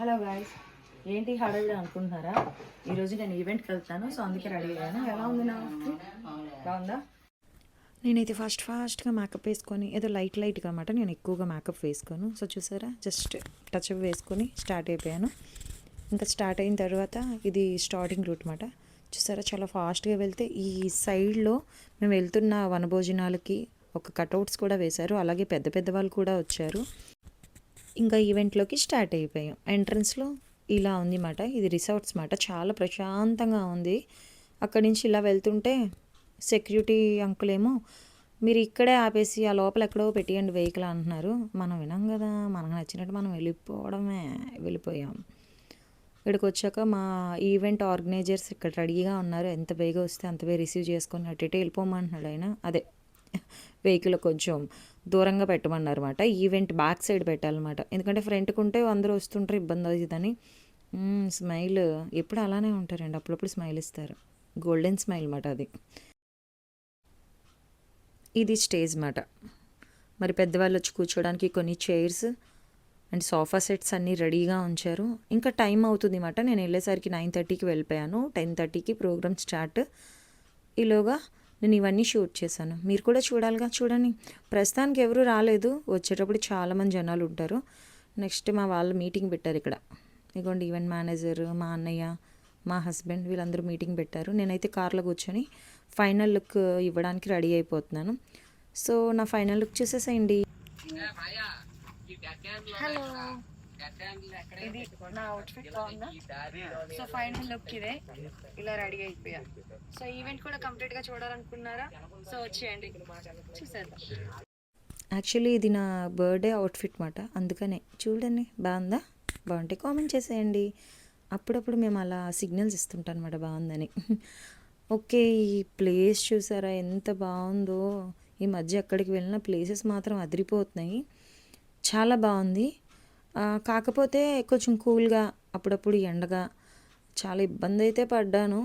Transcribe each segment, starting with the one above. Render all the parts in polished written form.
Hello guys, ఏంటి హడావిడి అనుకుంటున్నారా? ఈరోజు నేను ఈవెంట్కి వెళ్తాను, సో అందుకే రెడీ అయ్యాను. ఎలా ఉంది నా అవుట్ఫిట్? బాగుందా? నేనైతే ఫాస్ట్గా మేకప్ వేసుకొని ఏదో లైట్గా అన్నమాట. నేను ఎక్కువగా మేకప్ వేసుకోను. సో చూసారా, జస్ట్ టచ్ అప్ వేసుకొని స్టార్ట్ అయిపోయాను. ఇంకా స్టార్ట్ అయిన తర్వాత ఇది స్టార్టింగ్ రూట్ అన్నమాట. చూసారా, చాలా ఫాస్ట్గా వెళ్తే ఈ సైడ్లో మేము వెళ్తున్న వనభోజనాలకి ఒక కటౌట్స్ కూడా వేశారు. అలాగే పెద్ద పెద్ద వాళ్ళు కూడా వచ్చారు. ఇంకా ఈవెంట్లోకి స్టార్ట్ అయిపోయాం. ఎంట్రన్స్లో ఇలా ఉంది మాట. ఇది రిసార్ట్స్ మాట. చాలా ప్రశాంతంగా ఉంది. అక్కడి నుంచి ఇలా వెళ్తుంటే సెక్యూరిటీ అంకుల్ ఏమో మీరు ఇక్కడే ఆపేసి ఆ లోపల ఎక్కడో పెట్టేయండి వెహికల్ అంటున్నారు. మనం వినాం కదా, మనకు నచ్చినట్టు మనం వెళ్ళిపోయాం. ఇక్కడికి వచ్చాక మా ఈవెంట్ ఆర్గనైజర్స్ ఇక్కడ రెడీగా ఉన్నారు. ఎంత బేగా వస్తే అంత బే రిసీవ్ చేసుకొని అటు వెళ్ళిపోమంటున్నాడు ఆయన. అదే వెహికల్ కొంచెం దూరంగా పెట్టమన్నారు అనమాట. ఈవెంట్ బ్యాక్ సైడ్ పెట్టాలన్నమాట. ఎందుకంటే ఫ్రంట్కి ఉంటే అందరూ వస్తుంటారు, ఇబ్బంది అవుతుందని. స్మైల్ ఎప్పుడు అలానే ఉంటారండి, అప్పుడప్పుడు స్మైల్ ఇస్తారు. గోల్డెన్ స్మైల్ అన్నమాట అది. ఇది స్టేజ్ మాట. మరి పెద్దవాళ్ళు వచ్చి కూర్చోడానికి కొన్ని చైర్స్ అండ్ సోఫా సెట్స్ అన్నీ రెడీగా ఉంచారు. ఇంకా టైం అవుతుంది అన్నమాట. నేను వెళ్ళేసరికి 9:30కి వెళ్ళిపోయాను. 10:30కి ప్రోగ్రామ్ స్టార్ట్. ఈలోగా నేను ఇవన్నీ షూట్ చేశాను. మీరు కూడా చూడాలిగా, చూడండి. ప్రస్తుతానికి ఎవరు రాలేదు, వచ్చేటప్పుడు చాలామంది జనాలు ఉంటారు. నెక్స్ట్ మా వాళ్ళు మీటింగ్ పెట్టారు ఇక్కడ. ఇదిగోండి ఈవెంట్ మేనేజర్, మా అన్నయ్య, మా హస్బెండ్ వీళ్ళందరూ మీటింగ్ పెట్టారు. నేనైతే కార్లో కూర్చొని ఫైనల్ లుక్ ఇవ్వడానికి రెడీ అయిపోతున్నాను. సో నా ఫైనల్ లుక్ చూసేసేయండి. హలో, ఇది నా అవుట్ఫిట్ బాగుందా? సో ఫైనల్ లుక్ ఇదే, ఇలా రెడీ అయిపోయా. సో ఈవెంట్ కూడా కంప్లీట్గా చూడాలనుకున్నారా? సో వచ్చేయండి, చూసేద్దాం. యాక్చువల్లీ ఇది నా బర్త్డే అవుట్ఫిట్ మాట. అందుకనే చూడండి, బాగుందా? బాగుంటే కామెంట్ చేసేయండి. అప్పుడప్పుడు మేము అలా సిగ్నల్స్ ఇస్తుంటాం అనమాట బాగుందని. ఓకే, ఈ ప్లేస్ చూసారా ఎంత బాగుందో. ఈ మధ్య ఎక్కడికి వెళ్ళిన ప్లేసెస్ మాత్రం అదిరిపోతున్నాయి. చాలా బాగుంది. కాకపోతే కొంచెం కూల్గా, అప్పుడప్పుడు ఎండగా, చాలా ఇబ్బంది అయితే పడ్డాను.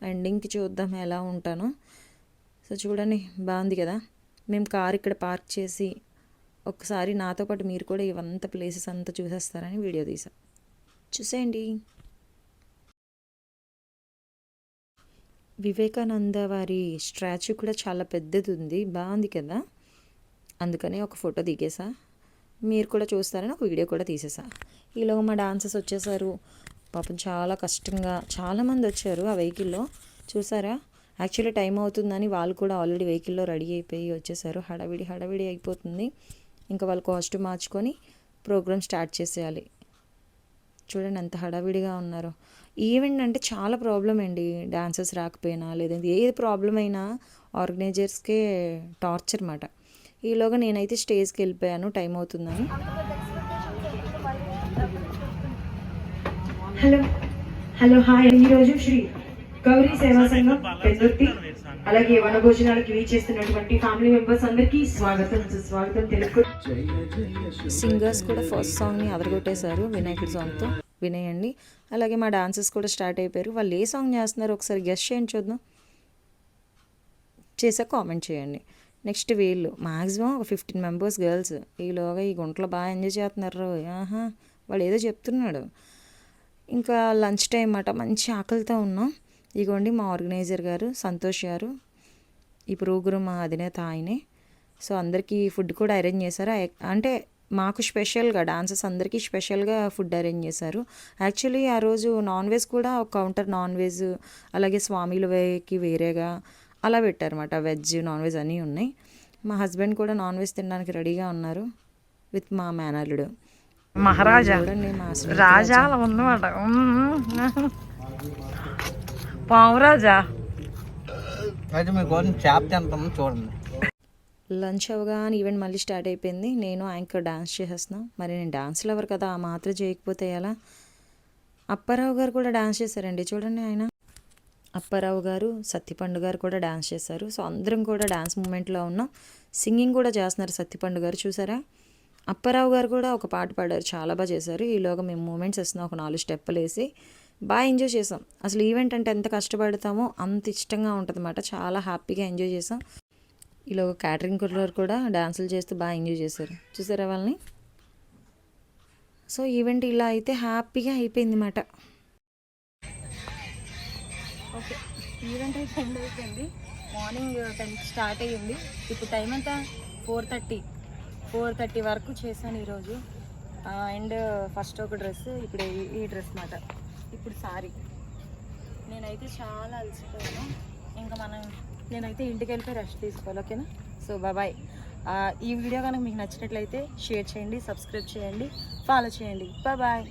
ఎండింగ్కి చూద్దాం ఎలా ఉంటానో. సో చూడండి, బాగుంది కదా. మేము కార్ ఇక్కడ పార్క్ చేసి ఒకసారి నాతో పాటు మీరు కూడా ఇవంతా ప్లేసెస్ అంతా చూసేస్తారని వీడియో తీసాం. చూసేయండి. వివేకానంద వారి స్టాచ్యూ కూడా చాలా పెద్దది ఉంది, బాగుంది కదా. అందుకని ఒక ఫోటో దిగేసా. మీరు కూడా చూస్తారని ఒక వీడియో కూడా తీసేసా. ఈలోగా మా డాన్సర్స్ వచ్చేసారు. పాపం చాలా కష్టంగా చాలామంది వచ్చారు ఆ వెహికల్లో. చూసారా, యాక్చువల్లీ టైం అవుతుందని వాళ్ళు కూడా ఆల్రెడీ వెహికల్లో రెడీ అయిపోయి వచ్చేసారు. హడావిడి అయిపోతుంది. ఇంకా వాళ్ళు కాస్ట్యూమ్ మార్చుకొని ప్రోగ్రామ్ స్టార్ట్ చేసేయాలి. చూడండి ఎంత హడావిడిగా ఉన్నారో. ఈవెంట్ అంటే చాలా ప్రాబ్లం అండి, డాన్సర్స్ రాకపోయినా లేదంటే ఏ ప్రాబ్లం అయినా ఆర్గనైజర్స్కే టార్చర్ అన్నమాట. ఈలోగా నేనైతే స్టేజ్కి వెళ్ళిపోయాను, టైం అవుతుందని. Hello hi. ఈరోజు శ్రీ గౌరీ సేవా సంఘం పెందుర్తి అలాగే వనభోజనాలకి వీచేస్తున్నటువంటి ఫ్యామిలీ మెంబర్స్ అందరికీ స్వాగతం సుస్వాగతం తెలుపు. సింగర్స్ కూడా ఫస్ట్ సాంగ్ని అదరగొట్టేశారు వినాయకుడి సాంగ్తో. వినేయండి. అలాగే మా డాన్సర్స్ కూడా స్టార్ట్ అయిపోయారు. వాళ్ళు ఏ సాంగ్ చేస్తున్నారో ఒకసారి గెస్ట్ చేయండి, చూద్దాం. చేసాక కామెంట్ చేయండి. నెక్స్ట్ వీళ్ళు మ్యాక్సిమం ఒక 15 మెంబర్స్ గర్ల్స్. ఈలోగా ఈ గుంటలో బాగా ఎంజాయ్ చేస్తున్నారు. వాడు ఏదో చెప్తున్నాడు. ఇంకా లంచ్ టైం అన్నమాట. మంచి ఆకలితో ఉన్నాం. ఇగోండి మా ఆర్గనైజర్ గారు సంతోష్ గారు, ఈ ప్రోగ్రామ్ అధినేత ఆయనే. సో అందరికీ ఫుడ్ కూడా అరేంజ్ చేశారు. అంటే మాకు స్పెషల్గా డాన్సర్స్ అందరికీ స్పెషల్గా ఫుడ్ అరేంజ్ చేశారు. యాక్చువల్లీ ఆ రోజు నాన్ వెజ్ కూడా ఒక కౌంటర్ నాన్ వెజ్, అలాగే స్వామిలకి వేరేగా అలా పెట్టారన్నమాట. వెజ్ నాన్ వెజ్ అన్నీ ఉన్నాయి. మా హస్బెండ్ కూడా నాన్ వెజ్ తినడానికి రెడీగా ఉన్నారు విత్ మా మేనల్లుడు మహారాజా. చూడండి మా రాజా ఉందన్నమాట. పావురాజా. చూడండి. లంచ్ అవగానే ఈవెంట్ మళ్ళీ స్టార్ట్ అయిపోయింది. నేను యాంకర్ డాన్స్ చేసేస్తున్నాం. మరి నేను డాన్స్ లవర్ కదా, ఆ మాత్రం చేయకపోతే ఎలా. అప్పారావు గారు కూడా డాన్స్ చేశారండి, చూడండి. ఆయన అప్పారావు గారు, సత్తిపండు గారు కూడా డాన్స్ చేశారు. సో అందరం కూడా డాన్స్ మూమెంట్లో ఉన్నాం. సింగింగ్ కూడా చేస్తున్నారు సత్తిపండు గారు, చూసారా. అప్పారావు గారు కూడా ఒక పాట పాడారు, చాలా బాగా చేశారు. ఈలోగా మేము మూమెంట్స్ వేస్తున్నాం, ఒక 4 స్టెప్పులు వేసి బాగా ఎంజాయ్ చేసాం. అసలు ఈవెంట్ అంటే ఎంత కష్టపడతామో అంత ఇష్టంగా ఉంటుంది అన్నమాట. చాలా హ్యాపీగా ఎంజాయ్ చేసాం. ఈలోగా క్యాటరింగ్ కుర్రర్ కూడా డాన్సులు చేస్తూ బాగా ఎంజాయ్ చేశారు, చూసారా వాళ్ళని. సో ఈవెంట్ ఇలా అయితే హ్యాపీగా అయిపోయింది అన్నమాట. ఓకే, ఈవెంట్ అయితే ఎండ్ అయిపోయింది. మార్నింగ్ 10కి స్టార్ట్ అయ్యింది. ఇప్పుడు టైం అంతా 4:30 వరకు చేశాను ఈరోజు. అండ్ ఫస్ట్ ఒక డ్రెస్, ఇప్పుడు ఈ డ్రెస్ మాట, ఇప్పుడు సారీ. నేనైతే చాలా అలసిపోయాను. ఇంకా నేనైతే ఇంటికి వెళ్ళిపోయి రెస్ట్ తీసుకోవాలి. ఓకేనా? So bye. ఈ వీడియో కనుక మీకు నచ్చినట్లయితే షేర్ చేయండి, సబ్స్క్రైబ్ చేయండి, ఫాలో చేయండి. బాయ్.